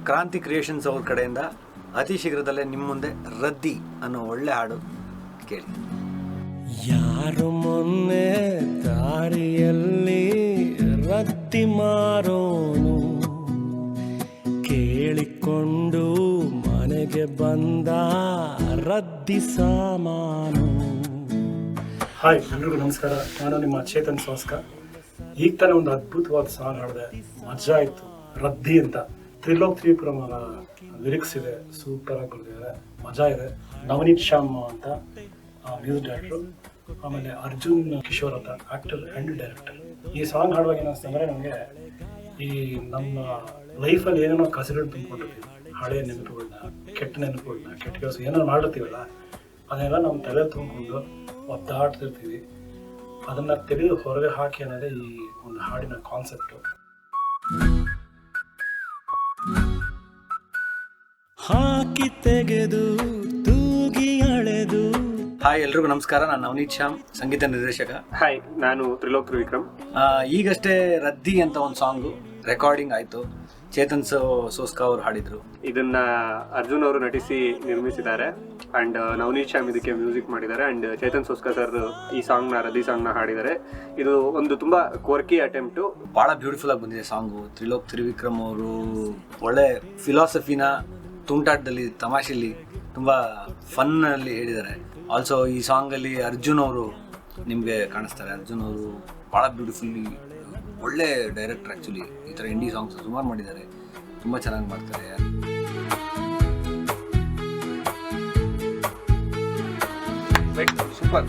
ಕ್ರಾಂತಿ ಕ್ರಿಯೇಷನ್ಸ್ ಅವ್ರ ಕಡೆಯಿಂದ ಅತಿ ಶೀಘ್ರದಲ್ಲೇ ನಿಮ್ಮ ಮುಂದೆ ರದ್ದಿ ಅನ್ನೋ ಒಳ್ಳೆ ಹಾಡು ಕೇಳಿ. ಯಾರು ಮೊನ್ನೆ ದಾರಿಯಲ್ಲಿ ರದ್ದಿ ಮಾರೋನು ಕೇಳಿಕೊಂಡು ಮನೆಗೆ ಬಂದ ರದ್ದಿ ಸಾಮಾನು. ಹಾಯ್, ಎಲ್ರಿಗೂ ನಮಸ್ಕಾರ. ನಾನು ನಿಮ್ಮ ಚೇತನ್ ಸೋಸ್ಕ. ಈಗ ತಾನೇ ಒಂದು ಅದ್ಭುತವಾದ ಸಾಂಗ್ ಹಾಡಿದೆ, ಮಜಾ ಇತ್ತು. ರದ್ದಿ ಅಂತ ತ್ರಿಲೋಕ್ ತ್ರಿವಿಕ್ರಮ್ ಲಿರಿಕ್ಸ್ ಇದೆ, ಸೂಪರ್ ಆಗಿ ಬರೆದಿದ್ದಾರೆ, ಮಜಾ ಇದೆ. ನವನೀತ್ ಶ್ಯಾಮ್ ಅಂತ ಮ್ಯೂಸಿಕ್ ಡೈರೆಕ್ಟ್ರು, ಆಮೇಲೆ ಅರ್ಜುನ್ ಕಿಶೋರ್ ಅಂತ ಆಕ್ಟರ್ ಆ್ಯಂಡ್ ಡೈರೆಕ್ಟರ್. ಈ ಸಾಂಗ್ ಹಾಡುವಾಗ ಏನಿಸ್ತಂದರೆ ನಮಗೆ ಈ ನಮ್ಮ ಲೈಫಲ್ಲಿ ಏನೇನೋ ಕಸಗಳು ತುಂಬಿಕೊಂಡಿರ್ತೀವಿ, ಹಳೆಯ ನೆನಪುಗಳನ್ನ, ಕೆಟ್ಟ ನೆನಪುಗಳನ್ನ, ಕೆಟ್ಟ ಕೆಲಸ ಏನೋ ಮಾಡಿರ್ತೀವಲ್ಲ, ಅದನ್ನೆಲ್ಲ ನಮ್ಮ ತಲೆ ತುಂಬಿಕೊಂಡು ಒದ್ದಾಡ್ತಿರ್ತೀವಿ. ಅದನ್ನು ತೆಗೆದು ಹೊರಗೆ ಹಾಕಿ ಅನ್ನೋದೇ ಈ ಒಂದು ಹಾಡಿನ ಕಾನ್ಸೆಪ್ಟು. ಹಾಕಿ ತೆಗೆದು ತೂಗಿ ಅಳೆದು. ಹಾಯ್, ಎಲ್ರಿಗೂ ನಮಸ್ಕಾರ. ನಾನು ನವನೀತ್ ಶ್ಯಾಮ್, ಸಂಗೀತ ನಿರ್ದೇಶಕ. ಹಾಯ್, ನಾನು ತ್ರಿಲೋಕ್ ತ್ರಿವಿಕ್ರಮ್. ಈಗಷ್ಟೇ ರದ್ದಿ ಅಂತ ಒಂದು ಸಾಂಗು ರೆಕಾರ್ಡಿಂಗ್ ಆಯಿತು. ಚೇತನ್ ಸೋಸ್ಕಾ ಅವರು ಹಾಡಿದರು. ಇದನ್ನ ಅರ್ಜುನ್ ಅವರು ನಟಿಸಿ ನಿರ್ಮಿಸಿದ್ದಾರೆ ಅಂಡ್ ನವನೀತ್ ಶ್ಯಾಮ್ ಇದಕ್ಕೆ ಮ್ಯೂಸಿಕ್ ಮಾಡಿದ್ದಾರೆ ಅಂಡ್ ಚೇತನ್ ಸೋಸ್ಕಾ ಸರ್ ಈ ಸಾಂಗ್ನ ರದ್ದಿ ಸಾಂಗ್ನ ಹಾಡಿದ್ದಾರೆ. ಇದು ಒಂದು ತುಂಬಾ ಕ್ವರ್ಕಿ ಅಟೆಂಪ್ಟು. ಭಾಳ ಬ್ಯೂಟಿಫುಲ್ ಆಗಿ ಬಂದಿದೆ ಸಾಂಗು. ತ್ರಿಲೋಕ್ ತ್ರಿವಿಕ್ರಮ್ ಅವರು ಒಳ್ಳೆ ಫಿಲಾಸಫಿನ ತುಂಟಾಟದಲ್ಲಿ, ತಮಾಷೆಯಲ್ಲಿ, ತುಂಬ ಫನ್ನಲ್ಲಿ ಹೇಳಿದ್ದಾರೆ. ಆಲ್ಸೋ ಈ ಸಾಂಗಲ್ಲಿ ಅರ್ಜುನ್ ಅವರು ನಿಮಗೆ ಕಾಣಿಸ್ತಾರೆ. ಅರ್ಜುನ್ ಅವರು ಭಾಳ ಬ್ಯೂಟಿಫುಲ್ಲಿ ಒಳ್ಳೆ ಡೈರೆಕ್ಟರ್. ಆ್ಯಕ್ಚುಲಿ ಈ ಥರ ಹಿಂದಿ ಸಾಂಗ್ಸ್ ಸುಮಾರು ಮಾಡಿದ್ದಾರೆ, ತುಂಬ ಚೆನ್ನಾಗಿ ಮಾಡ್ತಾರೆ. ಸೂಪರ್.